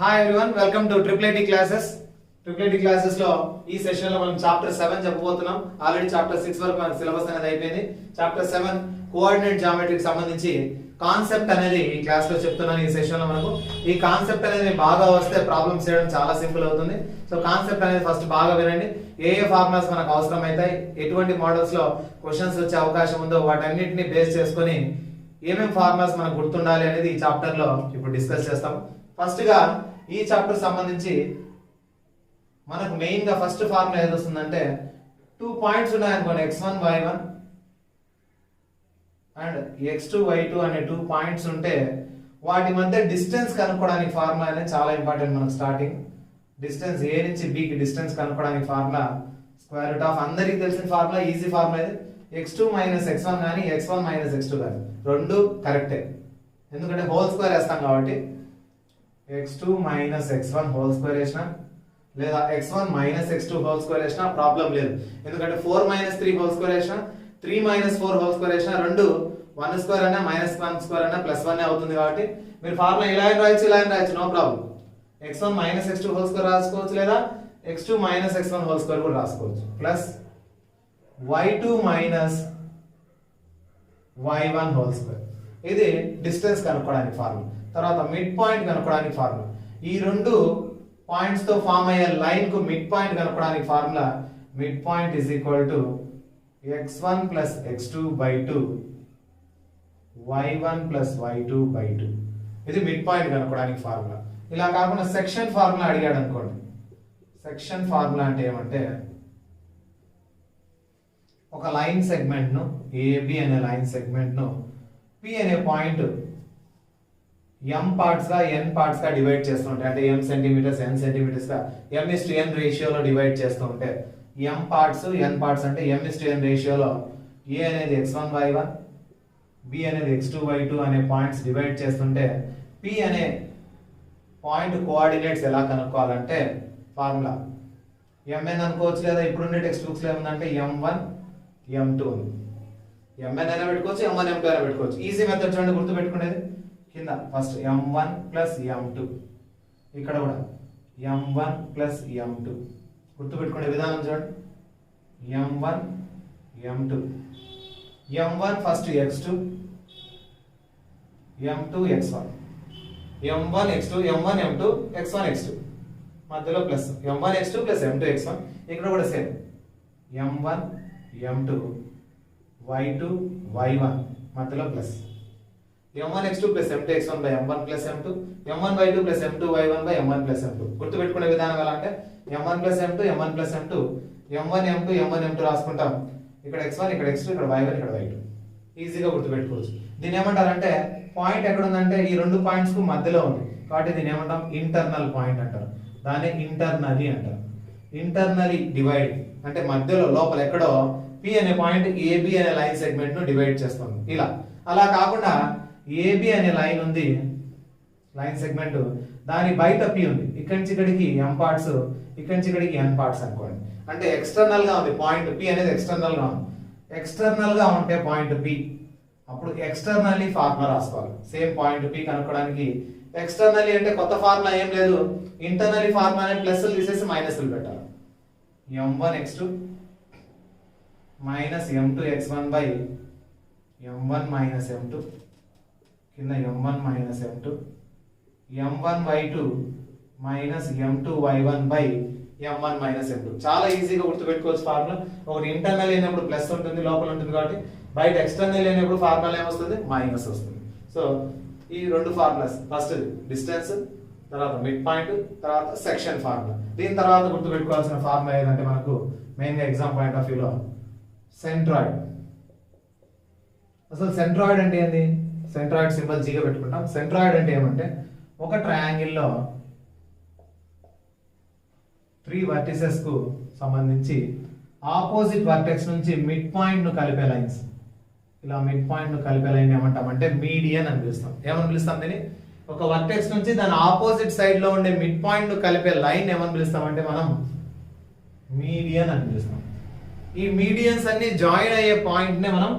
Hi everyone, welcome to triple IT classes. Triple IT classes లో ఈ session లో మనం చాప్టర్ 7 చెప్పబోతున్నాం. ఆల్రెడీ చాప్టర్ 6 వరకు మనకు సిలబస్ అనేది అయిపోయింది. చాప్టర్ 7 కోఆర్డినేట్ జామెట్రీకి సంబంధించి కాన్సెప్ట్ అనేది ఈ క్లాస్ లో చెప్తున్నాను. ఈ సెషన్ లో మనకు ఈ కాన్సెప్ట్ అనేది బాగా వస్తే ప్రాబ్లమ్స్ చేయడం చాలా సింపుల్ అవుతుంది. సో కాన్సెప్ట్ అనేది ఫస్ట్ బాగా వినండి. ఏ ఫార్ములాస్ మనకు అవసరం అవుతాయి, ఎటువంటి మోడల్స్ లో క్వశ్చన్స్ వచ్చే అవకాశం ఉందో వాటన్నిటిని బేస్ చేసుకొని ఏమేం ఫార్ములాస్ మనకు గుర్తుండాలి అనేది ఈ చాప్టర్ లో ఇప్పుడు డిస్కస్ చేస్తాం. ఫస్ట్ గా ఈ చాప్టర్ సంబంధించి మనకు మెయిన్ గా ఫస్ట్ ఫార్ములా ఏది వస్తుందంటే 2 పాయింట్స్ ఉన్నాయనుకోండి, x1 y1 and x2 y2 అనే 2 పాయింట్స్ ఉంటే వాటి మధ్య డిస్టెన్స్ కనుక్కోవడానికి ఫార్ములా అనేది చాలా ఇంపార్టెంట్. మనకు స్టార్టింగ్ డిస్టెన్స్ a నుంచి b కి డిస్టెన్స్ కనుక్కోవడానికి ఫార్ములా స్క్వేర్ రూట్ ఆఫ్ అందరికీ తెలిసిన ఫార్ములా, ఈజీ ఫార్ములా ఇది. x2 x1 కానీ x1 x2 కానీ రెండు కరెక్టే, ఎందుకంటే హోల్ స్క్వేర్ వేస్తాం కాబట్టి. x2 x1 హోల్ స్క్వేర్ వేసినా లేదా x1 x2 హోల్ స్క్వేర్ వేసినా ప్రాబ్లం లేదు, ఎందుకంటే 4 3 హోల్ స్క్వేర్ వేసినా 3 4 హోల్ స్క్వేర్ వేసినా రెండు 1 స్క్వేర్ అన్నా -1 స్క్వేర్ అన్నా +1 అవుతుంది. కాబట్టి మీరు ఫార్ములా ఇలా రాయొచ్చు, ఇలా రాయొచ్చు, no problem. x1 x2 whole square రాసుకోవచ్చు, లేదా x2 x1 హోల్ స్క్వేర్ కూడా రాసుకోవచ్చు. Plus y2 y1 whole square. ఇది డిస్టెన్స్ కనుక్కోవడానికి ఫార్ములా. తర్వాత మిడ్ పాయింట్ కనుక్కోవడానికి ఫార్ములా. ఈ రెండు పాయింట్స్ తో ఫామ్ అయ్యే లైన్ కు మిడ్ పాయింట్ కనుక్కోవడానికి formula mid point is equal to x1 x2 by 2 y1 y2 by 2. ఇది మిడ్ పాయింట్ కనుక్కోవడానికి ఫార్ములా. ఇలా కాకుండా సెక్షన్ ఫార్ములా అడిగాడు అనుకోండి. సెక్షన్ ఫార్ములా అంటే ఏమంటే ఒక లైన్ సెగ్మెంట్ ను AB అనే లైన్ సెగ్మెంట్ ను P అనే పాయింట్ m పార్ట్స్ గా n పార్ట్స్ గా డివైడ్ చేస్తూ ఉంటే, అంటే m సెంటీమీటర్స్ n సెంటీమీటర్స్ గా m:n రేషియోలో డివైడ్ చేస్తూ ఉంటే m పార్ట్స్ n పార్ట్స్ అంటే m:n రేషియోలో a అనేది x1 y1 b అనేది x2 y2 అనే పాయింట్స్ డివైడ్ చేస్తుంటే p అనే పాయింట్ కోఆర్డినేట్స్ ఎలా కనుక్కోవాలంటే ఫార్ములా mn అనుకోవచ్చు, లేదా ఇప్పుడుండే టెక్స్ట్ బుక్స్ లో ఏముందంటే m1 m2 ఉంది. mn అయినా పెట్టుకోవచ్చు, m1 m2 అయినా పెట్టుకోవచ్చు. ఈజీ మెథడ్ చూడండి, గుర్తు పెట్టుకునేది కింద ఫస్ట్ m1 m2, ఇక్కడ కూడా m1 m2 గుర్తు పెట్టుకునే విధానం చూడండి. m1 m2, m1 first x2, m2 x1, m1 x2, m1 m2 x1 x2 మధ్యలో plus m1 x2 m2 x1. ఇక్కడ కూడా same m1 m2 y2 y1 మధ్యలో plus m1 x2 m2 x1 by m1 m2, m1 y2 m2 y1 by m1 m2. గుర్తు పెట్టుకునే విధానం ఎలా అంటే m1 m2 m1 m2 m1 m2 m1 m2 రాసుకుంటాం. ఇక్కడ x1 ఇక్కడ x2 ఇక్కడ y1 ఇక్కడ y2 ఈజీగా గుర్తు పెట్టుకోవచ్చు. దీని ఏమంటారంటే పాయింట్ ఎక్కడ ఉందంటే ఈ రెండు పాయింట్స్ కు మధ్యలో ఉంది కాబట్టి దీని ఏమంటాం ఇంటర్నల్ పాయింట్ అంటారు. దాన్ని ఇంటర్నలీ అంటారు. ఇంటర్నలీ డివైడ్ అంటే మధ్యలో లోపల ఎక్కడో P అనే పాయింట్ AB అనే లైన్ సెగ్మెంట్ ను డివైడ్ చేస్తుంది. ఇలా అలా కాకుండా AB అనే లైన్ ఉంది, లైన్ సెగ్మెంట్, దాని బయట P ఉంది. ఇక్కడి నుంచి ఇక్కడికి m పార్ట్స్, ఇక్కడి నుంచి ఇక్కడికి n పార్ట్స్ అనుకోండి. అంటే ఎక్స్టర్నల్ గా ఉంది పాయింట్ P అనేది, ఎక్స్టర్నల్ గా ఉంది. ఎక్స్టర్నల్ గా ఉంటే పాయింట్ P, అప్పుడు ఎక్స్టర్నల్లీ ఫార్ములా రాసుకోవాలి. సేమ్ పాయింట్ P కనుక్కోవడానికి ఎక్స్టర్నల్లీ అంటే కొత్త ఫార్ములా ఏం లేదు, ఇంటర్నల్లీ ఫార్ములా అనే ప్లస్లు తీసేసి మైనస్లు పెట్టాలి. m1 x2 m2 x1 by m1 m2 కింద m1 m2 m1 y2 m2 y1 by m1 m2. చాలా ఈజీగా గుర్తుపెట్టుకోవచ్చు ఫార్ములా. ఒకటి ఇంటర్నల్ అయినప్పుడు ప్లస్ ఉంటుంది, లోపల ఉంటుంది, కాబట్టి బయట ఎక్స్టర్నల్ అయినప్పుడు ఫార్ములా ఏమొస్తుంది, మైనస్ వస్తుంది. సో ఈ రెండు ఫార్ములాస్, ఫస్ట్ డిస్టెన్స్, తర్వాత మిడ్ పాయింట్, తర్వాత సెక్షన్ ఫార్ములా. దీని తర్వాత గుర్తుపెట్టుకోవాల్సిన ఫార్ములా ఏదంటే మనకు మెయిన్ గా ఎగ్జామ్ పాయింట్ ఆఫ్ వ్యూలో సెంట్రాయిడ్. అసలు సెంట్రాయిడ్ అంటే ఏంది? సెంట్రాయిడ్ సింబల్ జీగా పెట్టుకుంటాం. సెంట్రాయిడ్ అంటే ఏమంటే ఒక ట్రయాంగిల్ లో 3 వర్టిసెస్ కు సంబంధించి ఆపోజిట్ వర్టెక్స్ నుంచి మిడ్ పాయింట్ ను కలిపే లైన్స్, ఇలా మిడ్ పాయింట్ ను కలిపే లైన్ ఏమంటామంటే మీడియన్ అని పిలుస్తాం. ఏమని పిలుస్తాం దీన్ని? ఒక వర్టెక్స్ నుంచి దాని ఆపోజిట్ సైడ్ లో ఉండే మిడ్ పాయింట్ ను కలిపే లైన్ ఏమని పిలుస్తామంటే మనం మీడియన్ అని పిలుస్తాం. ఈ మీడియన్స్ అన్ని జాయిన్ అయ్యే పాయింట్ నే మనం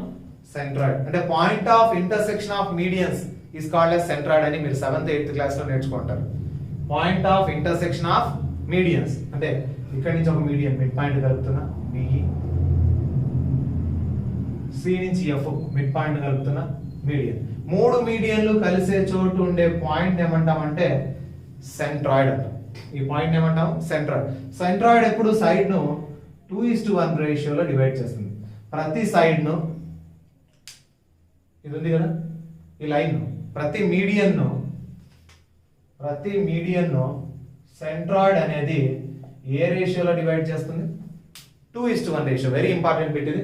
సెంట్రాయిడ్, అంటే point of intersection of medians is called as centroid అని మీరు 7th 8th క్లాస్ లో నేర్చుకుంటారు. Point of intersection of medians. అంటే ఇక్కడ నుంచి ఒక మీడియన్ మిడ్ పాయింట్ కలుపుతున్నా బిఈ, సి నుంచి ఎఫ్ మిడ్ పాయింట్ కలుపుతున్నా మీడియన్. మూడు మీడియన్లు కలిసే చోటు ఉండే పాయింట్ ఏమంటామంటే సెంట్రాయిడ్ అంటాం. ఈ పాయింట్ ఏమంటాం సెంట్రాయిడ్. సెంట్రాయిడ్ ఎప్పుడు సైడ్ ను 2:1 రేషియోలో డివైడ్ చేస్తుంది. ప్రతి సైడ్ ను, ఇది ఉంది కదా ఈ లైన్, ప్రతి మీడియన్ ను సెంట్రాయిడ్ అనేది ఏ రేషియోలో డివైడ్ చేస్తుంది? 2:1 రేషియో. వెరీ ఇంపార్టెంట్ బిట్ ఇది.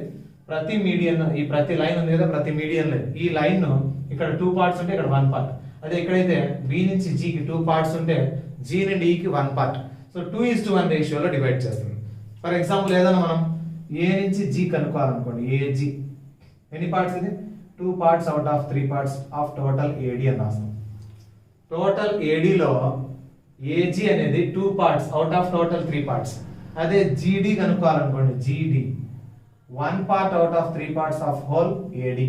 ప్రతి మీడియన్, ఈ ప్రతి లైన్ ఉంది కదా, ప్రతి మీడియన్ లైన్, ఈ లైన్ ఇక్కడ 2 పార్ట్స్ ఉంటే ఇక్కడ 1 పార్ట్. అదే ఇక్కడైతే బి నుంచి జికి 2 పార్ట్స్ ఉంటే జి నుండి ఈకి 1 పార్ట్. సో 2:1 రేషియోలో డివైడ్ చేస్తుంది. ఫర్ ఎగ్జాంపుల్ ఏదైనా మనం ఏ నుంచి జి కనుక్కోవాలనుకోండి, ఏజి ఎన్ని పార్ట్స్ ఇది? 2 parts out of 3 parts of total AD అని రాస్తాం. టోటల్ ఏడీలో ఏజీ అనేది 2 parts out of total 3 parts. అదే జీడి కనుక్కోవాలనుకోండి, జీడి 1 part out of 3 parts of whole AD.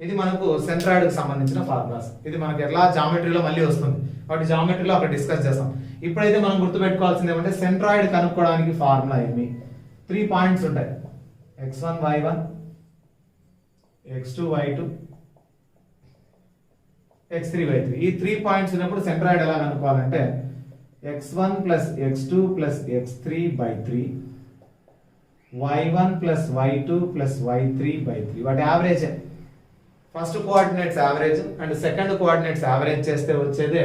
ఇది మనకు సెంట్రాయిడ్ కి సంబంధించిన ఫార్ములాస్. ఇది మనకి ఎలా జామెట్రీలో మళ్ళీ వస్తుంది, కాబట్టి జామెట్రీలో అక్కడ డిస్కస్ చేస్తాం. ఇప్పుడైతే మనం గుర్తుపెట్టుకోవాల్సింది ఏమంటే సెంట్రాయిడ్ కనుక్కోవడానికి ఫార్ములా ఏమి? 3 పాయింట్స్ ఉంటాయి, x1 y1 x2 y2 x3 y3. ఈ 3 పాయింట్స్ ఉన్నప్పుడు సెంట్రాయిడ్ ఎలా కనుక్కోవాలంటే x1 plus x2 plus x3 by 3 y1 plus y2 plus y3 by 3. వాటి average, first coordinates average and second coordinates average చేస్తే వచ్చేదే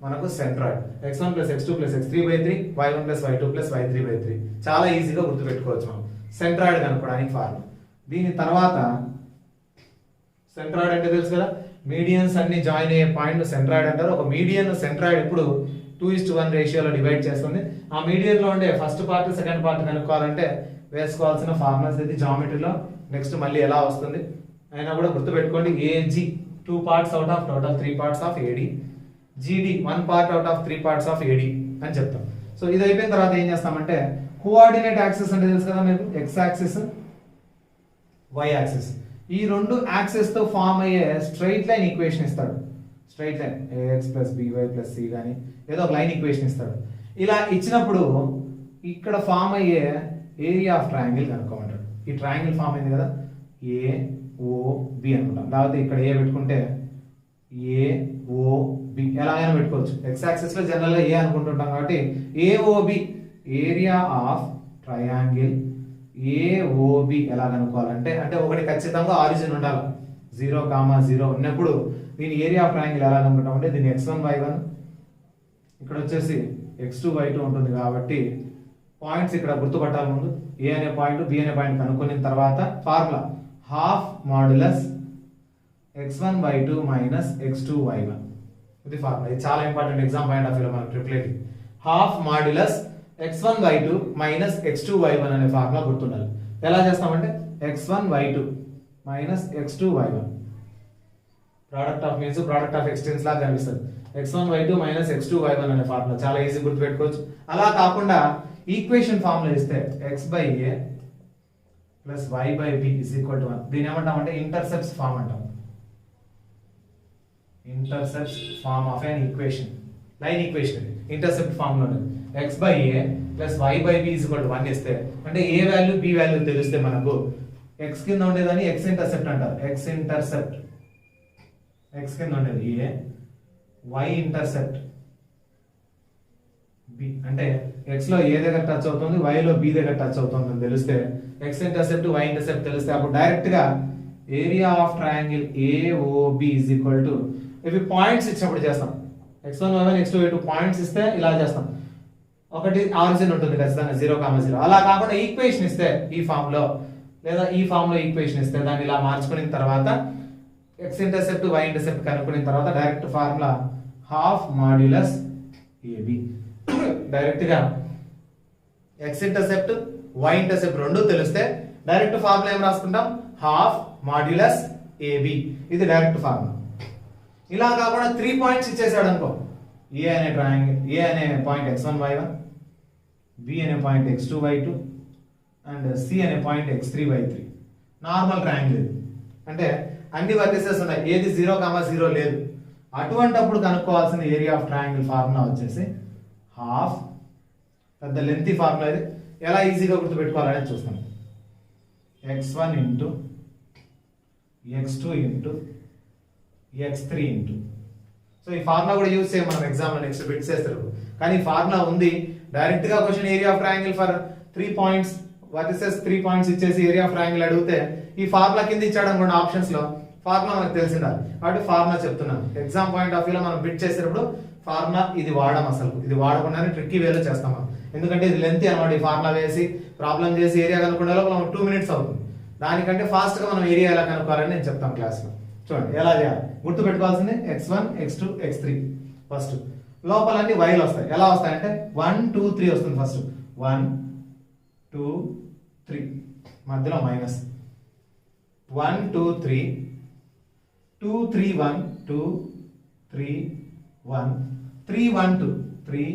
మనకు centroid. x1 plus x2 plus x3 by 3 y1 plus y2 plus y3 by 3. చాలా ఈజీగా గుర్తుపెట్టుకోవచ్చు మనం centroid కనుక్కోవడానికి formula. దీని తర్వాత సెంట్రాయిడ్ అంటే తెలుసు కదా, మీడియన్స్ అన్ని జాయిన్ అయ్యే పాయింట్ సెంట్రాయిడ్ అంటారు. ఒక మీడియన్ సెంట్రాయిడ్ ఇప్పుడు 2:1 రేషియోలో డివైడ్ చేస్తుంది. ఆ మీడియన్ లో ఉండే ఫస్ట్ పార్ట్ సెకండ్ పార్ట్ కనుక్కోవాలంటే వేసుకోవాల్సిన ఫార్ములాస్ ఇది జామెట్రీలో నెక్స్ట్ మళ్ళీ ఎలా వస్తుంది అయినా కూడా గుర్తుపెట్టుకోండి. AG 2 parts out of total 3 parts of AD, GD 1 part out of 3 parts of AD అని చెప్తాం. సో ఇది అయిపోయిన తర్వాత ఏం చేస్తామంటే కోఆర్డినేట్ యాక్సిస్ అంటే తెలుసు కదా మీకు, ఎక్స్ యాక్సిస్ వై యాక్సిస్. ఈ రెండు యాక్సిస్ తో ఫామ్ అయ్యే స్ట్రైట్ లైన్ ఈక్వేషన్ ఇస్తాడు. Straight line ax plus by plus c కానీ ఏదో ఒక లైన్ ఈక్వేషన్ ఇస్తాడు. ఇలా ఇచ్చినప్పుడు ఇక్కడ ఫామ్ అయ్యే ఏరియా ఆఫ్ ట్రయాంగిల్ కనుక్కోమంటాడు. ఈ ట్రయాంగిల్ ఫామ్ అయింది కదా, AOB అనుకుంటాం. లేకపోతే ఇక్కడ ఏ పెట్టుకుంటే AOB ఎలాగైనా పెట్టుకోవచ్చు. ఎక్స్ యాక్సిస్ లో జనరల్ గా ఏ అనుకుంటుంటాం కాబట్టి AOB area of triangle AOB ఎలా కనుక్కోవాలంటే, అంటే ఒకటి ఖచ్చితంగా ఆరిజిన్ ఉండాలి. 0,0 ఉన్నప్పుడు దీని ఏరియా ఆఫ్ ట్రయాంగిల్ ఎలా కనుక్కుంటాం అంటే దీని x1 y1 ఇక్కడ వచ్చేసి x2 y2 ఉంటుంది. కాబట్టి పాయింట్స్ ఇక్కడ గుర్తుపట్టాలి. ముందు ఏ అనే పాయింట్ బి అనే పాయింట్ కనుక్కున్న తర్వాత formula half modulus x1 y2 minus x2 y1. ఇది ఫార్ములా. ఇది చాలా ఇంపార్టెంట్ ఎగ్జామ్ పాయింట్ ఆఫ్ వ్యూలో మనకు triple. Half modulus x1 y2 minus x2 y1 అనే ఫార్ములా గుర్తుండాలి. ఎలా చేస్తామంటే x1 y2 minus x2 y1 product of means product of extremes లాగా కనిపిస్తుంది. x1 y2 minus x2 y1 అనే ఫార్ములా చాలా ఈజీ గుర్తుపెట్టుకోవచ్చు. అలా కాకుండా ఈక్వేషన్ ఫార్ములా ఇస్తే x by a plus y by b is equal to 1. దీని ఏమంటామంటే ఇంటర్సెప్ట్స్ ఫార్మ్ అంటాం. Intercepts form of an equation, line equation. Intercept form లో x by a plus y by b is equal to 1 ఇస్తే, అంటే a value b value తెలిస్తే మనకు x కింద ఉండేదాన్ని x ఇంటర్సెప్ట్ అంటారు. x ఇంటర్సెప్ట్ x కింద ఉండేది a, y ఇంటర్సెప్ట్ b అంటే x లో a దగ్గర టచ్ అవుతుంది, y లో b దగ్గర టచ్ అవుతుంది అని తెలిస్తే, x ఇంటర్సెప్ట్ y ఇంటర్సెప్ట్ తెలిస్తే అప్పుడు డైరెక్ట్ గా area of triangle AOB is equal to, ఇవి పాయింట్స్ ఇచ్చినప్పుడు చేస్తాం. x1 y1 x2 y2 points ఇస్తే ఇలా చేస్తాం. ఒకటి ఆరిజిన్ ఉంటుంది ఖచ్చితంగా 0,0. అలా కాకుండా ఈక్వేషన్ ఇస్తే ఈ ఫామ్ లో లేదా ఈ ఫామ్ లో ఈక్వేషన్ ఇస్తే దాన్ని ఇలా మార్చుకున్న తర్వాత x ఇంటర్సెప్ట్ y ఇంటర్సెప్ట్ కనుక్కున్న తర్వాత direct formula half modulus AB. Direct గా x ఇంటర్సెప్ట్ y ఇంటర్సెప్ట్ రెండు తెలిస్తే డైరెక్ట్ ఫార్ములా ఏం రాసుకుంటాం, హాఫ్ మాడ్యులస్ AB. ఇది డైరెక్ట్ ఫార్ములా. ఇలా కాకుండా 3 పాయింట్స్ ఇచ్చేసాడు అనుకో, A అనే ట్రయాంగిల్, A అనే పాయింట్ x1 y1, B అనే point x2 y2 and C అనే point x3 y3. Normal triangle ఇది. అంటే అన్ని వర్టిసెస్ ఉన్నాయి, ఏది 0,0 లేదు. అటువంటప్పుడు కనుక్కోవాల్సిన ఏరియా ఆఫ్ ట్రయాంగిల్ ఫార్ములా వచ్చేసి హాఫ్, పెద్ద లెంతీ ఫార్ములా ఇది, ఎలా ఈజీగా గుర్తుపెట్టుకోవాలనేది చూస్తాం. x1 into x2 into x3 into, so ఈ ఫార్ములా కూడా యూజ్ చేయం మనం ఎగ్జామ్లో నెక్స్ట్ బిట్స్ చేస్తారు. కానీ ఈ ఫార్ములా ఉంది, డైరెక్ట్గా question area of triangle for 3 points versus 3 points ఇచ్చేసి ఏరియా ఆఫ్ ట్రయాంగిల్ అడిగితే ఈ ఫార్ములా కింద ఇచ్చాడు అనుకోండి ఆప్షన్స్లో, ఫార్ములా మనకు తెలిసిండాలి కాబట్టి ఫార్ములా చెప్తున్నాను. ఎగ్జామ్ పాయింట్ ఆఫ్ వ్యూలో మనం బిట్ చేసేటప్పుడు ఫార్ములా ఇది వాడడం, అసలు ఇది వాడకుండానే ట్రిక్కీ వేలో చేస్తాం మనం, ఎందుకంటే ఇది లెంతీ అనమాట. ఈ ఫార్ములా వేసి ప్రాబ్లం చేసి ఏరియా కనుక్కునే లోపల 2 minutes అవుతుంది. దానికంటే ఫాస్ట్గా మనం ఏరియా ఎలా కనుక్కోవాలని నేను చెప్తాను క్లాస్లో. చూడండి ఎలా చేయాలి, గుర్తు పెట్టుకోవాల్సింది x1 x2 x3. ఫస్ట్ లోపల అన్ని వైలు వస్తాయి, ఎలా వస్తాయంటే 1 2 3 వస్తుంది. ఫస్ట్ 1 2 3, మధ్యలో మైనస్ 1 2 3 2 3 1 2 3 1 3 1 2 3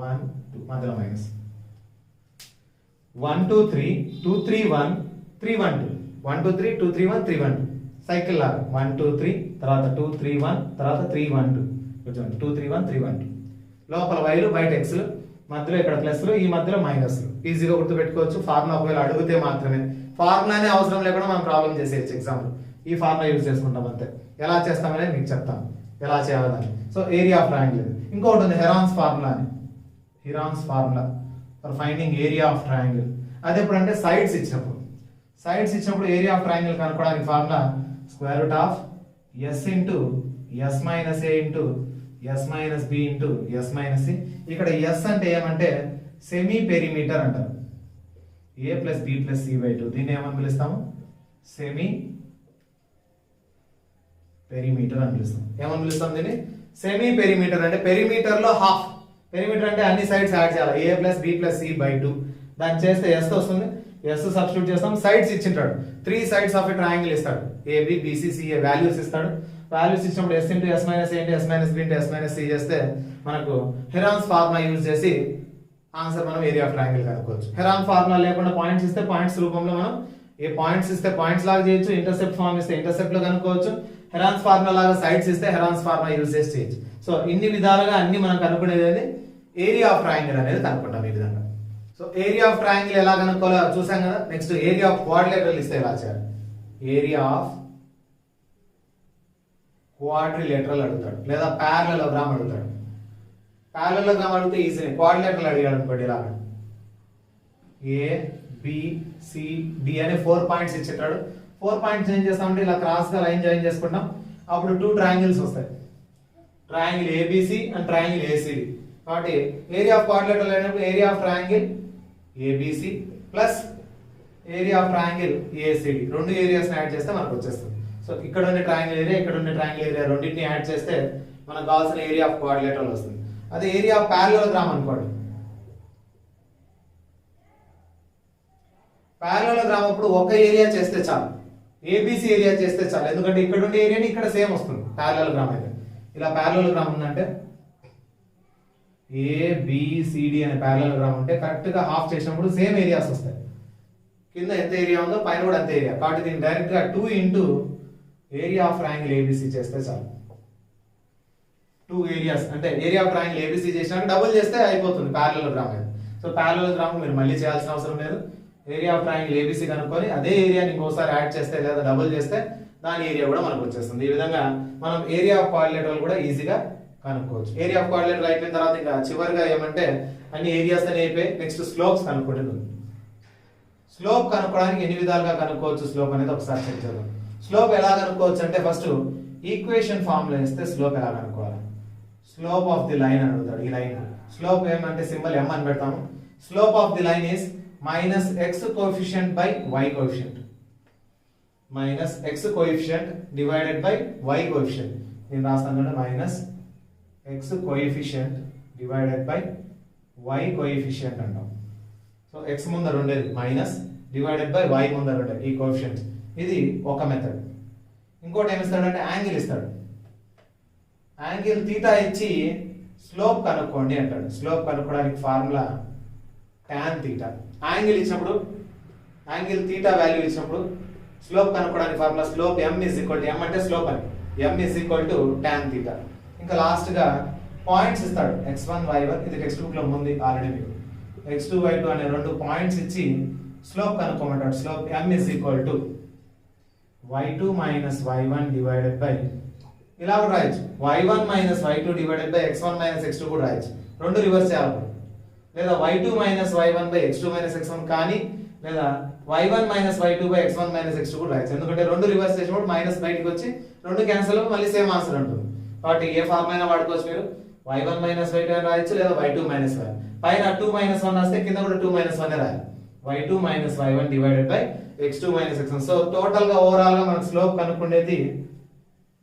1 2, మధ్యలో మైనస్ 1 2 3 2 3 1 3 1 2 1 2 3 2 3 1 3 1 2, సైకిల్ లాగా 1 2 3 తర్వాత 2 3 1 తర్వాత 3 1 2, కొంచెం 2 3 1 3 1 2. లోపల వైలు బయట ఎక్స్లు, మధ్యలో ఇక్కడ ప్లస్లు, ఈ మధ్యలో మైనస్లు. ఈజీగా గుర్తుపెట్టుకోవచ్చు. ఫార్ములా ఒకవేళ అడిగితే మాత్రమే, ఫార్ములానే అవసరం లేకుండా మనం ప్రాబ్లం చేసేయచ్చు ఎగ్జామ్లో. ఈ ఫార్ములా యూజ్ చేసుకుంటాం అంతే. ఎలా చేస్తామనేది మీకు చెప్తాను ఎలా చేయాలని. So area of triangle. ఇంకొకటి ఉంది హెరాన్స్ ఫార్ములా అని, Heron's formula for finding area of triangle. అది ఎప్పుడంటే సైడ్స్ ఇచ్చినప్పుడు, సైడ్స్ ఇచ్చినప్పుడు ఏరియా ఆఫ్ ట్రయాంగిల్ కనుక్కోవడానికి formula square root of S into S minus A into S minus B into S minus C. ఇక్కడ S అంటే ఏమంటే semi perimeter అంటారు, A plus B plus C by 2. దీన్ని ఏమని పిలుస్తాము, సెమీ పెరిమీటర్ అని పిలుస్తాం. ఏమని పిలుస్తాం దీన్ని, సెమీ పెరిమీటర్. అంటే పెరిమీటర్ లో హాఫ్, పెరిమీటర్ అంటే అన్ని సైడ్స్ యాడ్ చేయాలి, A plus B plus C by 2. దాన్ని చేస్తే ఎస్ వస్తుంది, ఎస్ సబ్స్టిట్యూట్ చేస్తాం. సైడ్స్ ఇచ్చింటాడు, 3 sides ఆఫ్ ఎ ట్రయాంగిల్ ఇస్తాడు, ఏబి బిసి సిఏ వాల్యూస్ ఇస్తాడు. వాల్యూస్ ఇచ్చినప్పుడు S into S minus A into S minus B into S minus C చేస్తే మనకు హెరాన్స్ ఫార్ములా యూజ్ చేసి ఆన్సర్ మనం ఏరియా ఆఫ్ ట్రయాంగిల్ కనుక్కోవచ్చు. హెరాన్ ఫార్ములా లేకుండా points ఇస్తే పాయింట్స్ రూపంలో మనం, ఏ పాయింట్స్ ఇస్తే పాయింట్స్ లాగా చేయొచ్చు, ఇంటర్సెప్ట్ ఫార్మ్ ఇస్తే ఇంటర్సెప్ట్ లో కనుక్కోవచ్చు, హెరాన్స్ ఫార్ములా లాగా సైడ్స్ ఇస్తే హెరాన్స్ ఫార్ములా యూజ్ చేసి చేయొచ్చు. సో ఇన్ని విధాలుగా అన్ని మనం కనుక్కునేది ఏరియా ఆఫ్ ట్రయాంగిల్ అనేది కనుక్కుంటాం ఈ విధంగా. సో ఏరియా ఆఫ్ ట్రయాంగిల్ ఎలా కనుక్కోవాలో చూసాం కదా. నెక్స్ట్ ఏరియా ఆఫ్ క్వాడ్రిలేటరల్ ఇస్తే ఎలా చేయాలి, ఏరియా ఆఫ్ క్వాడ్రిలేటరల్ అడుగుతాడు, లేదా ప్యారలలోగ్రామ్ అడుగుతాడు. ప్యారలలోగ్రామ్ అడిగితే ఈజీనే, క్వాడ్రిలేటరల్ అడిగాడు అనుకోండి ఇలాగా ఏ బి సి డి అనే 4 పాయింట్స్ ఇచ్చేటాడు. 4 పాయింట్స్ ఏం చేస్తామంటే ఇలా క్రాస్ గా లైన్ జాయిన్ చేసుకుంటాం, అప్పుడు 2 ట్రయాంగిల్స్ వస్తాయి, triangle ABC and triangle ACD. కాబట్టి ఏరియా ఆఫ్ క్వాడ్రిలేటరల్ అయినప్పుడు area of triangle ABC plus area of triangle ACD, 2 areas add చేస్తే మనకు వచ్చేస్తుంది. సో ఇక్కడ ఉండే ట్రయాంగిల్ ఏరియా, ఇక్కడ ఉండే ట్రయాంగిల్ ఏరియా, రెండింటిని యాడ్ చేస్తే మనకు కావాల్సిన ఏరియా ఆఫ్ క్వాడ్రిలేటరల్ వస్తుంది. అదే ఏరియా ఆఫ్ ప్యారలలోగ్రామ్ అనుకోండి, ప్యారలలోగ్రామ్ అప్పుడు ఒక ఏరియా చేస్తే చాలు, ఏబిసి ఏరియా చేస్తే చాలు, ఎందుకంటే ఇక్కడ ఉండే ఏరియాని ఇక్కడ సేమ్ వస్తుంది. ప్యారలలోగ్రామ్ అయితే ఇలా ప్యారలలోగ్రామ్ ఉందంటే ఏబిసిడి అనే ప్యారలలోగ్రామ్ ఉంటే కరెక్ట్ గా హాఫ్ చేసినప్పుడు సేమ్ ఏరియాస్ వస్తాయి. కింద ఎంత ఏరియా ఉందో పైన కూడా అంతే ఏరియా. కాబట్టి దీన్ని డైరెక్ట్ గా 2 into area of triangle ABC చేస్తే చాలు. 2 ఏరియాస్ అంటే ఏరియా ఆఫ్ ట్రయాంగిల్ ఏబిసి చేసినాక డబుల్ చేస్తే అయిపోతుంది ప్యారలలోగ్రామ్ అయితే. సో ప్యారలలోగ్రామ్ మీరు మళ్ళీ చేయాల్సిన అవసరం లేదు. ఏరియా ఆఫ్ ట్రయాంగిల్ ఏబిసి కనుక్కొని అదే ఏరియాని ఇంకోసారి యాడ్ చేస్తే లేదా డబుల్ చేస్తే దాని ఏరియా కూడా మనకు వచ్చేస్తుంది. ఈ విధంగా మనం ఏరియా ఆఫ్ క్వాడ్రిలేటరల్ కూడా ఈజీగా కనుక్కోవచ్చు. ఏరియా ఆఫ్ క్వాడ్రిలేటరల్ అయిపోయిన తర్వాత ఇంకా చివరిగా ఏమంటే అన్ని ఏరియాస్ అని అయిపోయి నెక్స్ట్ స్లోప్స్ కనుక్కుంటుంది. స్లోప్ కనుక్కోవడానికి ఎన్ని విధాలుగా కనుక్కోవచ్చు స్లోప్ అనేది ఒకసారి చెక్ చేద్దాం. స్లోప్ ఎలా కనుక్కోవచ్చు అంటే ఫస్ట్ ఈక్వేషన్ ఫార్ములా ఇస్తే స్లోప్ ఎలా కనుక్కోవాలి, స్లోప్ ఆఫ్ ది లైన్ అని అడుగుతాడు. ఈ లైన్ స్లోప్ ఏమంటే సింబల్ m అని పెడతాము. Slope of the line is minus x coefficient by y coefficient, minus x coefficient divided by y coefficient. నేను రాస్తాను minus x coefficient divided by y coefficient అంటాం. So x ముందర ఉండేది minus divided by why ముందర ఉండేది ఈ coefficient. ఇది ఒక మెథడ్. ఇంకోటి ఏమి ఇస్తాడంటే యాంగిల్ ఇస్తాడు. యాంగిల్ తీటా ఇచ్చి స్లోప్ కనుక్కోండి అంటాడు. స్లోప్ కనుక్కోవడానికి ఫార్ములా టాన్ తీటా. యాంగిల్ ఇచ్చినప్పుడు యాంగిల్ తీటా వాల్యూ ఇచ్చినప్పుడు స్లోప్ కనుక్కోవడానికి formula slope m is equal to m అంటే స్లోప్ అని m is equal to tan theta. ఇంకా లాస్ట్ గా పాయింట్స్ ఇస్తాడు x1 y1 ఇది టెక్స్ట్ బుక్ లో ఉంది ఆల్రెడీ మీకు x2 y2 అనే రెండు పాయింట్స్ ఇచ్చి స్లోప్ కనుక్కోమంటాడు slope m is equal to y2 minus y1 divided by ఇలా కూడా రాయొచ్చు y1 minus y2 divided by x1 minus x2 కూడా రాయొచ్చు రెండు రివర్స్ చేయాలి లేదా y2 minus y1 by x2 minus x1 కానీ లేదా y1 minus y2 by x1 minus x2 కూడా రాయొచ్చు ఎందుకంటే రెండు రివర్స్ చేసినప్పుడు మైనస్ బయటికి వచ్చి రెండు క్యాన్సిల్ అవ్వి మళ్ళీ సేమ్ ఆన్సర్ ఉంటుంది కాబట్టి ఏ ఫార్ములా అయినా వాడుకోవచ్చు మీరు y1 minus y2 అని రాయొచ్చు లేదా y2 minus y పైన 2 minus 1 వస్తే కింద కూడా 2 minus 1 రాయాలి y2 minus y1 divided by x2 minus x1 so total గా ఓవరాల్ గా మనం స్లోప్ కనుక్కునేది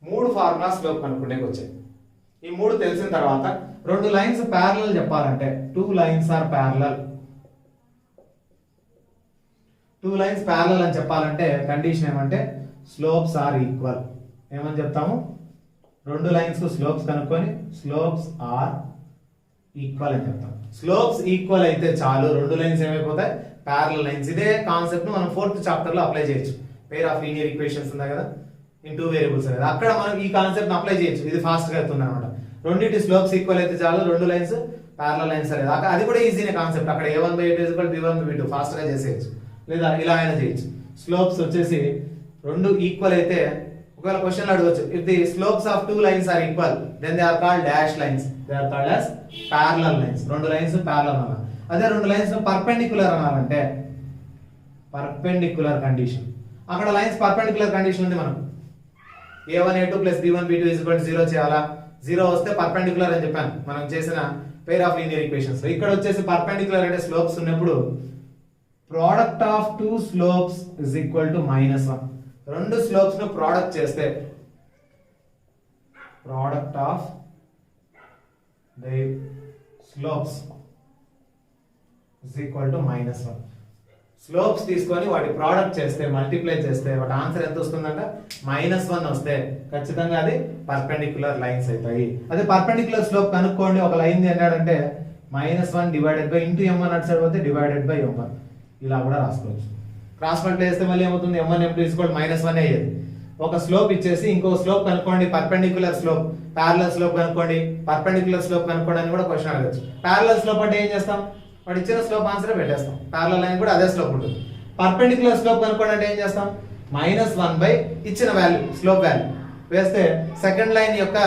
మూడు ఫార్ములా స్లోప్ కనుక్కునేకి వచ్చాయి ఈ మూడు తెలిసిన తర్వాత రెండు లైన్స్ ప్యారలల్ చెప్పాలంటే two lines are parallel two lines parallel అని చెప్పాలంటే కండిషన్ ఏమంటే స్లోప్స్ ఆర్ ఈక్వల్ ఏమని చెప్తాము రెండు లైన్స్ కు స్లోప్స్ కనుక్కొని స్లోప్స్ ఆర్ ఈక్వల్ అని చెప్తాం స్లోప్స్ ఈక్వల్ అయితే చాలు రెండు లైన్స్ ఏమైపోతాయి ప్యారలల్ లైన్స్ ఇదే కాన్సెప్ట్ మనం 4th చాప్టర్ లో అప్లై చేయొచ్చు పేర్ ఆఫ్ లీనియర్ ఈక్వేషన్స్ ఉంది కదా ఇన్ టూ వేరియబుల్స్ అనేది అక్కడ మనం ఈ కాన్సెప్ట్ అప్లై చేయొచ్చు ఇది ఫాస్ట్ గా అవుతుంది అనమాట రెండింటి స్లోప్స్ ఈక్వల్ అయితే చాలు రెండు లైన్స్ ప్యారలల్ లైన్స్ అనేది అది కూడా ఈజీనే కాన్సెప్ట్ అక్కడ a1/a2 b1/b2 ఫాస్ట్ గా చేసేయచ్చు లేదా ఇలా అయినా చేయొచ్చు స్లోప్స్ వచ్చేసి రెండు ఈక్వల్ అయితే ఒకవేళ క్వశ్చన్ అడగొచ్చు if the slopes of two lines are equal then they are called dash lines they are called as parallel lines రెండు లైన్స్ ప్యారలల్ అనాలి అదే రెండు లైన్స్ పర్పెండిక్యులర్ అనాలంటే పర్పెండిక్యులర్ కండిషన్ అక్కడ లైన్స్ పర్పెండిక్యులర్ కండిషన్ ఉంది మనం a1a2 plus b1b2 is equal to 0 చేయాలా 0 వస్తే పర్పెండిక్యులర్ అని చెప్పాను మనం చేసిన పేర్ ఆఫ్ లీనియర్ ఈక్వేషన్స్ ఇక్కడ వచ్చేసి పర్పెండిక్యులర్ అంటే స్లోప్స్ ఉన్నప్పుడు product of two slopes is equal to -1 రెండు స్లోప్స్ ను ప్రోడక్ట్ చేస్తే product of the slopes is equal to -1 slopes తీసుకొని వాటి ప్రోడక్ట్ చేస్తే మల్టిప్లై చేస్తే వాటి ఆన్సర్ ఎంత వస్తుందంట -1 వస్తే ఖచ్చితంగా అది పర్పెండిక్యులర్ లైన్స్ అవుతాయి అదే పర్పెండిక్యులర్ స్లోప్ కనుక్కోండి ఒక లైన్ అన్నాడంటే -1 డివైడెడ్ బై ఇంటూ m1 అటు సైడ్ పోతే డివైడెడ్ బై m1 ఇలా కూడా రాసుకోవచ్చు క్రాస్ మల్టిప్లై చేస్తే మళ్ళీ ఏమవుతుంది m1 m2 -1 అయ్యేది ఒక స్లోప్ ఇచ్చేసి ఇంకో స్లోప్ కనుక్కోండి పర్పెండిక్యులర్ స్లోప్ ప్యారలల్ స్లోప్ కనుక్కోండి పర్పెండిక్యులర్ స్లోప్ కనుక్కోండి అని కూడా క్వశ్చన్ అడగచ్చు ప్యారలల్ స్లోప్ అంటే ఏం చేస్తాం వాడు ఇచ్చిన స్లోప్ ఆన్సర్ పెట్టేస్తాం ప్యారలల్ లైన్ కూడా అదే స్లోప్ ఉంటుంది పర్పెండిక్యులర్ స్లోప్ కనుక్కోండి అంటే ఏం చేస్తాం -1 బై ఇచ్చిన వాల్యూ స్లోప్ వాల్యూ వేస్తే సెకండ్ లైన్ యొక్క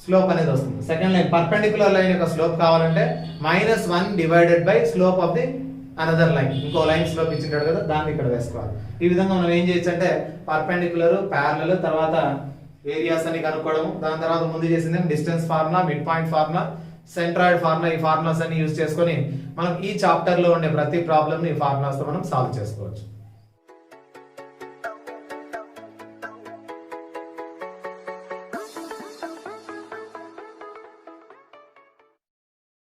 స్లోప్ అనేది వస్తుంది సెకండ్ లైన్ పర్పెండిక్యులర్ లైన్ యొక్క స్లోప్ కావాలంటే -1 divided by slope of the another line ఇంకో లైన్ స్లోప్ ఇచ్చింటాడు కదా దాన్ని ఇక్కడ వేసుకోవాలి ఈ విధంగా మనం ఏం చేయొచ్చు అంటే పర్పెండిక్యులర్ ప్యారలల్ తర్వాత ఏరియాస్ అని కనుక్కోవడం దాని తర్వాత ముందు చేసింది distance formula mid point formula centroid formula ఈ ఫార్ములాస్ అన్ని యూజ్ చేసుకొని మనం ఈ చాప్టర్ లో ఉండే ప్రతి ప్రాబ్లమ్ ని ఈ ఫార్ములాస్ తో మనం సాల్వ్ చేసుకోవచ్చు